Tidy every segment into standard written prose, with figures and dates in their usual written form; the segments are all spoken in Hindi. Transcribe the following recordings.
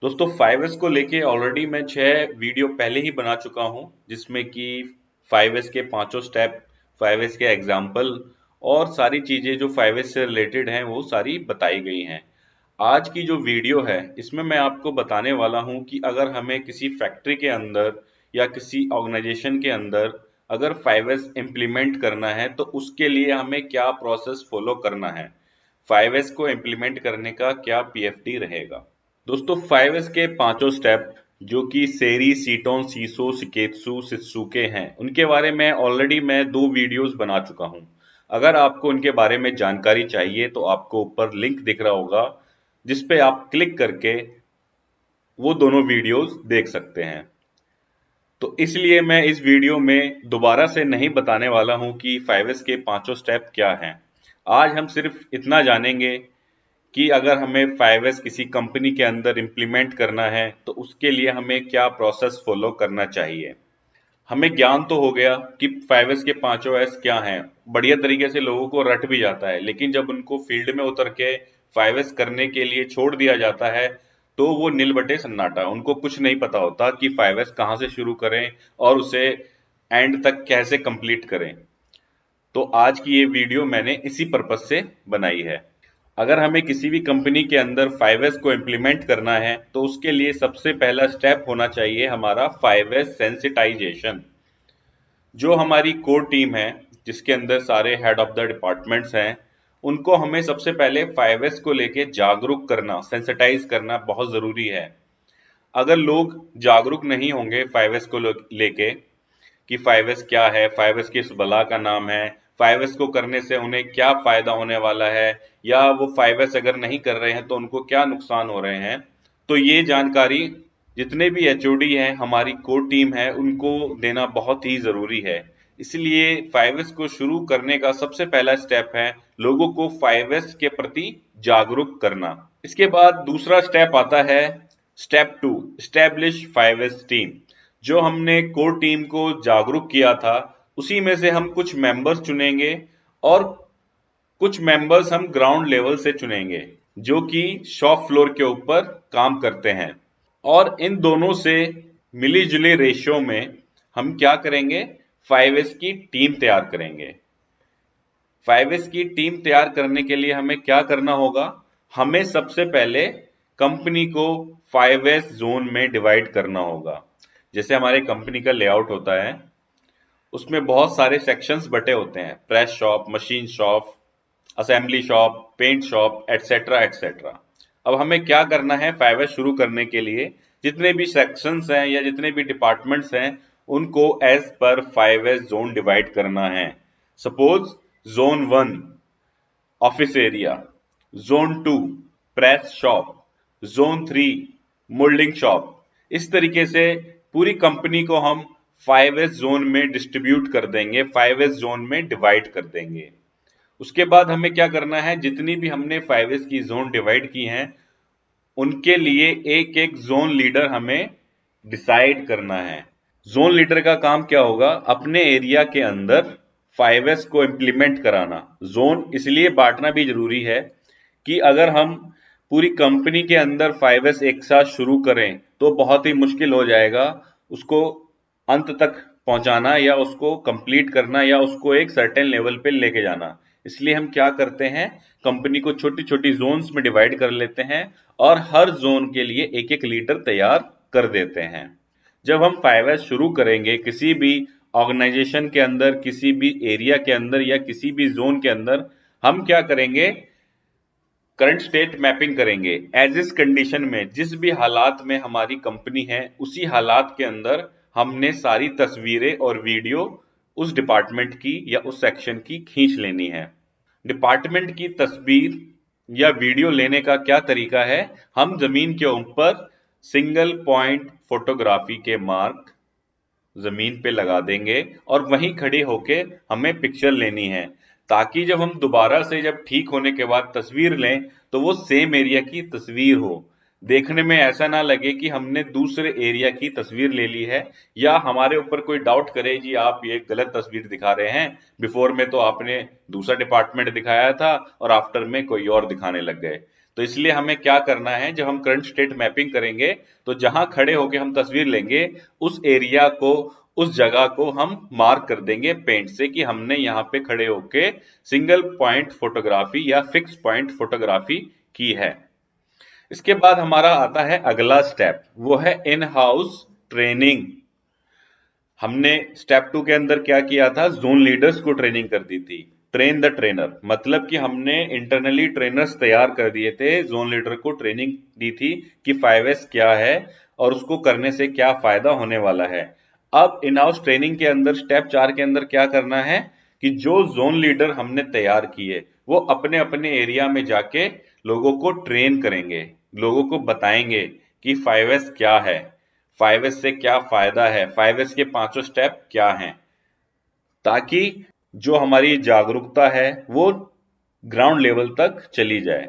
दोस्तों 5S को लेके ऑलरेडी मैं 6 वीडियो पहले ही बना चुका हूं, जिसमें कि 5S के पांचों स्टेप, 5S के एग्जाम्पल और सारी चीजें जो 5S से रिलेटेड हैं वो सारी बताई गई हैं। आज की जो वीडियो है इसमें मैं आपको बताने वाला हूं कि अगर हमें किसी फैक्ट्री के अंदर या किसी ऑर्गेनाइजेशन के अंदर अगर 5S इम्प्लीमेंट करना है तो उसके लिए हमें क्या प्रोसेस फॉलो करना है, 5S को इम्प्लीमेंट करने का क्या पीएफडी रहेगा। दोस्तों 5S के पांचों स्टेप जो कि सेरी, सीटोन, सीसो, सिकेत्सु, सित्सुके हैं, उनके बारे में ऑलरेडी मैं 2 वीडियोस बना चुका हूं। अगर आपको उनके बारे में जानकारी चाहिए तो आपको ऊपर लिंक दिख रहा होगा, जिस पे आप क्लिक करके वो दोनों वीडियोस देख सकते हैं। तो इसलिए मैं इस वीडियो में दोबारा से नहीं बताने वाला हूं कि 5S के पांचों स्टेप क्या हैं। आज हम सिर्फ इतना जानेंगे कि अगर हमें 5S किसी कंपनी के अंदर इम्प्लीमेंट करना है तो उसके लिए हमें क्या प्रोसेस फॉलो करना चाहिए। हमें ज्ञान तो हो गया कि 5S के पांचों एस क्या हैं, बढ़िया तरीके से लोगों को रट भी जाता है, लेकिन जब उनको फील्ड में उतर के 5S करने के लिए छोड़ दिया जाता है तो वो नील बटे सन्नाटा, उनको कुछ नहीं पता होता कि 5S कहाँ से शुरू करें और उसे एंड तक कैसे कंप्लीट करें। तो आज की ये वीडियो मैंने इसी पर्पज से बनाई है। अगर हमें किसी भी कंपनी के अंदर 5S को इम्प्लीमेंट करना है तो उसके लिए सबसे पहला स्टेप होना चाहिए हमारा 5S सेंसिटाइजेशन। जो हमारी कोर टीम है, जिसके अंदर सारे हेड ऑफ द डिपार्टमेंट्स हैं, उनको हमें सबसे पहले 5S को लेके जागरूक करना, सेंसिटाइज करना बहुत ज़रूरी है। अगर लोग जागरूक नहीं होंगे 5S को लेके कि 5S क्या है, 5S किस बला का नाम है, 5S को करने से उन्हें क्या फायदा होने वाला है, या वो 5S अगर नहीं कर रहे हैं तो उनको क्या नुकसान हो रहे हैं, तो ये जानकारी जितने भी एचओडी हैं, हमारी कोर टीम है, उनको देना बहुत ही जरूरी है। इसलिए 5S को शुरू करने का सबसे पहला स्टेप है लोगों को 5S के प्रति जागरूक करना। इसके बाद दूसरा स्टेप आता है स्टेप 2, स्टैब्लिश 5S टीम। जो हमने कोर टीम को जागरूक किया था उसी में से हम कुछ मेंबर्स चुनेंगे और कुछ मेंबर्स हम ग्राउंड लेवल से चुनेंगे जो कि शॉप फ्लोर के ऊपर काम करते हैं। और इन दोनों से मिली जुली रेशियो में हम क्या करेंगे, 5S की टीम तैयार करेंगे। 5S की टीम तैयार करने के लिए हमें क्या करना होगा, हमें सबसे पहले कंपनी को 5S जोन में डिवाइड करना होगा। जैसे हमारे कंपनी का लेआउट होता है, उसमें बहुत सारे सेक्शंस बटे होते हैं, press shop, machine shop, assembly shop, paint shop, et cetera et cetera. अब हमें क्या करना है 5S शुरू करने के लिए, जितने भी सेक्शंस हैं या जितने भी डिपार्टमेंट्स हैं उनको as per 5S zone divide करना है। Suppose zone 1 office area, zone 2 press shop, zone 3 moulding shop. इस तरीके से पूरी कंपनी को हम 5S जोन में डिस्ट्रीब्यूट कर देंगे, 5S जोन में डिवाइड कर देंगे। उसके बाद हमें क्या करना है, जितनी भी हमने 5S की जोन डिवाइड की हैं उनके लिए एक एक जोन लीडर हमें डिसाइड करना है। जोन लीडर का काम क्या होगा, अपने एरिया के अंदर 5S को इम्प्लीमेंट कराना। जोन इसलिए बांटना भी जरूरी है कि अगर हम पूरी कंपनी के अंदर 5S एक साथ शुरू करें तो बहुत ही मुश्किल हो जाएगा उसको अंत तक पहुंचाना या उसको कंप्लीट करना या उसको एक सर्टेन लेवल पे लेके जाना। इसलिए हम क्या करते हैं, कंपनी को छोटी छोटी जोन्स में डिवाइड कर लेते हैं और हर जोन के लिए एक एक लीडर तैयार कर देते हैं। जब हम 5S शुरू करेंगे किसी भी ऑर्गेनाइजेशन के अंदर, किसी भी एरिया के अंदर या किसी भी जोन के अंदर, हम क्या करेंगे, करंट स्टेट मैपिंग करेंगे। एज इस कंडीशन में जिस भी हालात में हमारी कंपनी है उसी हालात के अंदर हमने सारी तस्वीरें और वीडियो उस डिपार्टमेंट की या उस सेक्शन की खींच लेनी है। डिपार्टमेंट की तस्वीर या वीडियो लेने का क्या तरीका है, हम जमीन के ऊपर सिंगल पॉइंट फोटोग्राफी के मार्क जमीन पे लगा देंगे और वहीं खड़े होके हमें पिक्चर लेनी है, ताकि जब हम दोबारा से जब ठीक होने के बाद तस्वीर लें तो वो सेम एरिया की तस्वीर हो। देखने में ऐसा ना लगे कि हमने दूसरे एरिया की तस्वीर ले ली है, या हमारे ऊपर कोई डाउट करे जी आप ये गलत तस्वीर दिखा रहे हैं, बिफोर में तो आपने दूसरा डिपार्टमेंट दिखाया था और आफ्टर में कोई और दिखाने लग गए। तो इसलिए हमें क्या करना है, जब हम करंट स्टेट मैपिंग करेंगे तो जहां खड़े होके हम तस्वीर लेंगे उस एरिया को, उस जगह को हम मार्क कर देंगे पेंट से कि हमने यहाँ पे खड़े होके सिंगल पॉइंट फोटोग्राफी या फिक्स पॉइंट फोटोग्राफी की है। इसके बाद हमारा आता है अगला स्टेप, वो है इन हाउस ट्रेनिंग। हमने स्टेप 2 के अंदर क्या किया था, जोन लीडर्स को ट्रेनिंग कर दी थी, ट्रेन द ट्रेनर, मतलब कि हमने इंटरनली ट्रेनर्स तैयार कर दिए थे, जोन लीडर को ट्रेनिंग दी थी कि 5S क्या है और उसको करने से क्या फायदा होने वाला है। अब इन हाउस ट्रेनिंग के अंदर स्टेप 4 के अंदर क्या करना है कि जो जोन लीडर हमने तैयार किए वो अपने अपने एरिया में जाके लोगों को ट्रेन करेंगे, लोगों को बताएंगे कि 5S क्या है, 5S से क्या फायदा है, 5S के पांचों स्टेप क्या हैं, ताकि जो हमारी जागरूकता है वो ग्राउंड लेवल तक चली जाए।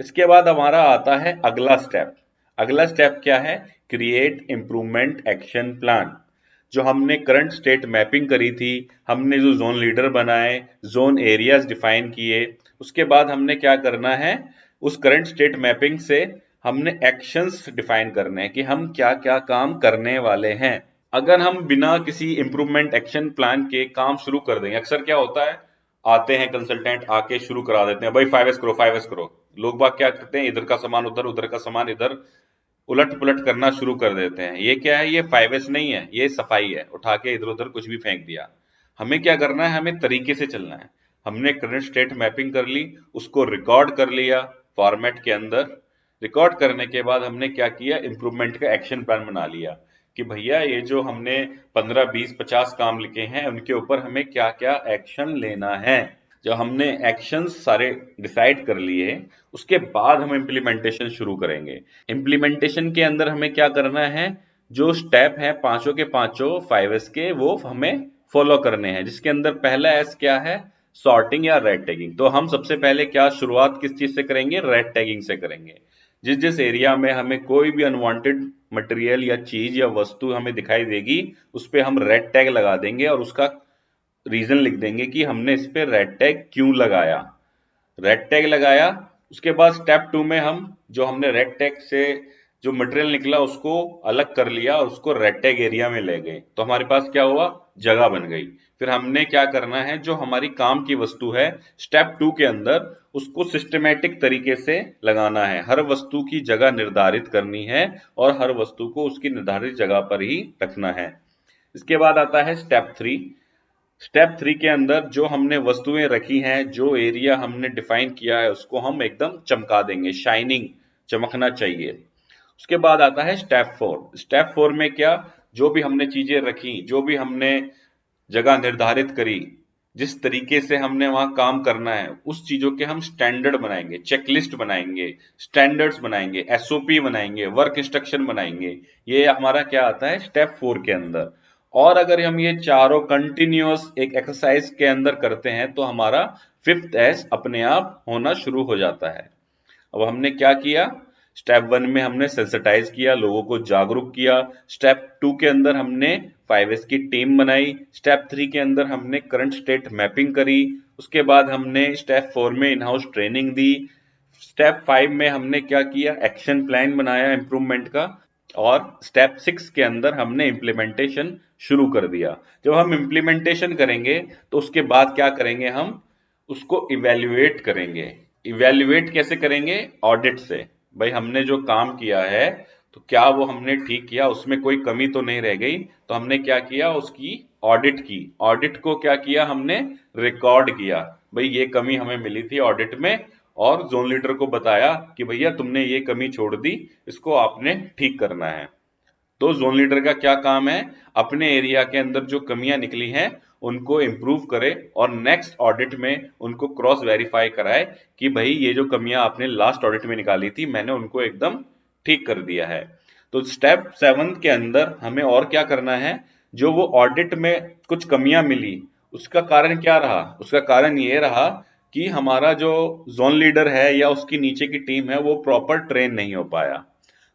इसके बाद हमारा आता है अगला स्टेप। अगला स्टेप क्या है, क्रिएट इंप्रूवमेंट एक्शन प्लान। जो हमने करंट स्टेट मैपिंग करी थी, हमने जो जोन लीडर बनाए, जोन एरियाज डिफाइन किए, उसके बाद हमने क्या करना है, उस करंट स्टेट मैपिंग से हमने एक्शंस डिफाइन करने हैं कि हम क्या क्या काम करने वाले हैं। अगर हम बिना किसी इंप्रूवमेंट एक्शन प्लान के काम शुरू कर देंगे, अक्सर क्या होता है, आते हैं कंसल्टेंट, आके शुरू करा देते हैं, भाई 5S करो 5S करो। लोग बाग क्या करते हैं, इधर का सामान उधर, उधर का सामान इधर, उलट पुलट करना शुरू कर देते हैं। ये क्या है, ये 5S नहीं है, ये सफाई है, उठा के इधर उधर कुछ भी फेंक दिया। हमें क्या करना है, हमें तरीके से चलना है। हमने करंट स्टेट मैपिंग कर ली, उसको रिकॉर्ड कर लिया फॉर्मेट के अंदर। रिकॉर्ड करने के बाद हमने क्या किया, इंप्रूवमेंट का एक्शन प्लान बना लिया कि भैया ये जो हमने 15 20 50 काम लिखे हैं उनके ऊपर हमें क्या क्या एक्शन लेना है। जब हमने एक्शन सारे डिसाइड कर लिए उसके बाद हम इम्प्लीमेंटेशन शुरू करेंगे। इम्प्लीमेंटेशन के अंदर हमें क्या करना है, जो स्टेप है पांचों के पांचों 5S के वो हमें फॉलो करने हैं, जिसके अंदर पहला एस क्या है, सॉर्टिंग या रेड टैगिंग। तो हम सबसे पहले क्या शुरुआत किस चीज से करेंगे, रेड टैगिंग से करेंगे। जिस जिस एरिया में हमें कोई भी अनवांटेड मटेरियल या चीज या वस्तु हमें दिखाई देगी उस पर हम रेड टैग लगा देंगे और उसका रीजन लिख देंगे कि हमने इस पे रेड टैग क्यों लगाया। रेड टैग लगाया, उसके बाद स्टेप 2 में हम जो हमने रेड टैग से जो मटेरियल निकला उसको अलग कर लिया और उसको रेड टैग एरिया में ले गए, तो हमारे पास क्या हुआ, जगह बन गई। फिर हमने क्या करना है, जो हमारी काम की वस्तु है स्टेप 2 के अंदर उसको सिस्टमेटिक तरीके से लगाना है, हर वस्तु की जगह निर्धारित करनी है और हर वस्तु को उसकी निर्धारित जगह पर ही रखना है। इसके बाद आता है स्टेप 3। स्टेप 3 के अंदर जो हमने वस्तुएं रखी हैं, जो एरिया हमने डिफाइन किया है उसको हम एकदम चमका देंगे, शाइनिंग, चमकना चाहिए। उसके बाद आता है स्टेप 4। स्टेप 4 में क्या, जो भी हमने चीजें रखी, जो भी हमने जगह निर्धारित करी, जिस तरीके से हमने वहां काम करना है उस चीजों के हम स्टैंडर्ड बनाएंगे, चेकलिस्ट बनाएंगे, स्टैंडर्ड्स बनाएंगे, एसओपी बनाएंगे, वर्क इंस्ट्रक्शन बनाएंगे। ये हमारा क्या आता है स्टेप 4 के अंदर। और अगर हम ये चारों कंटिन्यूअस एक एक्सरसाइज के अंदर करते हैं तो हमारा 5th एस अपने आप होना शुरू हो जाता है। अब हमने क्या किया, स्टेप 1 में हमने सेंसिटाइज किया, लोगों को जागरूक किया। स्टेप 2 के अंदर हमने 5S की टीम बनाई। स्टेप 3 के अंदर हमने करंट स्टेट मैपिंग करी। उसके बाद हमने स्टेप 4 में in house training the. Step 5 में हमने क्या किया, एक्शन प्लान बनाया इंप्रूवमेंट का। और स्टेप 6 के अंदर हमने इम्प्लीमेंटेशन शुरू कर दिया। जब हम इम्प्लीमेंटेशन करेंगे तो उसके बाद क्या करेंगे, हम उसको इवेल्युएट करेंगे। इवेल्युएट कैसे करेंगे, ऑडिट से। भाई हमने जो काम किया है तो क्या वो हमने ठीक किया, उसमें कोई कमी तो नहीं रह गई। तो हमने क्या किया, उसकी ऑडिट की। ऑडिट को क्या किया, हमने रिकॉर्ड किया, भाई ये कमी हमें मिली थी ऑडिट में, और जोन लीडर को बताया कि भैया तुमने ये कमी छोड़ दी, इसको आपने ठीक करना है। तो जोन लीडर का क्या काम है, अपने एरिया के अंदर जो कमियां निकली हैं उनको इंप्रूव करे और नेक्स्ट ऑडिट में उनको क्रॉस वेरीफाई कराए कि भाई ये जो कमियां आपने लास्ट ऑडिट में निकाली थी मैंने उनको एकदम ठीक कर दिया है। तो स्टेप 7 के अंदर हमें और क्या करना है, जो वो ऑडिट में कुछ कमियां मिली उसका कारण क्या रहा, उसका कारण ये रहा कि हमारा जो जोन लीडर है या उसकी नीचे की टीम है वो प्रॉपर ट्रेन नहीं हो पाया।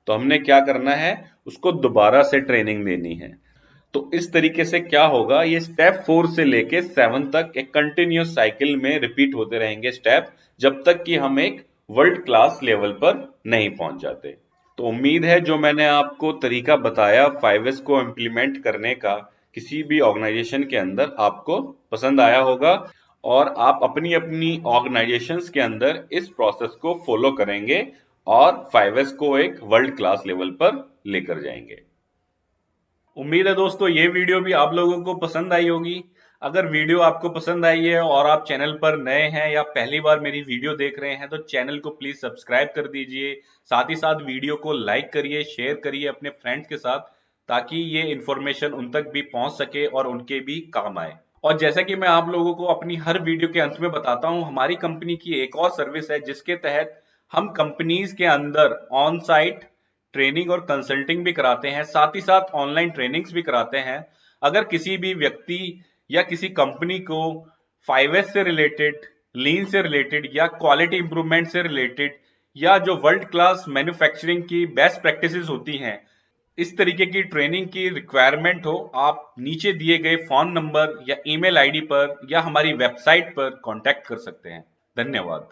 तो हमने क्या करना है, उसको दोबारा से ट्रेनिंग देनी है। तो इस तरीके से क्या होगा, ये स्टेप 4 से लेके 7 तक एक कंटिन्यूस साइकिल में रिपीट होते रहेंगे स्टेप, जब तक कि हम एक वर्ल्ड क्लास लेवल पर नहीं पहुंच जाते। तो उम्मीद है जो मैंने आपको तरीका बताया 5S को इम्प्लीमेंट करने का किसी भी ऑर्गेनाइजेशन के अंदर आपको पसंद आया होगा और आप अपनी अपनी ऑर्गेनाइजेशंस के अंदर इस प्रोसेस को फॉलो करेंगे और 5S को एक वर्ल्ड क्लास लेवल पर लेकर जाएंगे। उम्मीद है दोस्तों ये वीडियो भी आप लोगों को पसंद आई होगी। अगर वीडियो आपको पसंद आई है और आप चैनल पर नए हैं या पहली बार मेरी वीडियो देख रहे हैं तो चैनल को प्लीज सब्सक्राइब कर दीजिए। साथ ही साथ वीडियो को लाइक करिए, शेयर करिए अपने फ्रेंड्स के साथ, ताकि ये इंफॉर्मेशन उन तक भी पहुंच सके और उनके भी काम आए। और जैसा कि मैं आप लोगों को अपनी हर वीडियो के अंत में बताता हूं, हमारी कंपनी की एक और सर्विस है जिसके तहत हम कंपनीज के अंदर ऑन साइट ट्रेनिंग और कंसल्टिंग भी कराते हैं, साथ ही साथ ऑनलाइन ट्रेनिंग्स भी कराते हैं। अगर किसी भी व्यक्ति या किसी कंपनी को 5S से रिलेटेड, लीन से रिलेटेड या क्वालिटी इंप्रूवमेंट से रिलेटेड या जो वर्ल्ड क्लास मैन्युफैक्चरिंग की बेस्ट प्रैक्टिसेस होती हैं, इस तरीके की ट्रेनिंग की रिक्वायरमेंट हो, आप नीचे दिए गए फोन नंबर या ईमेल आईडी पर या हमारी वेबसाइट पर कांटेक्ट कर सकते हैं। धन्यवाद।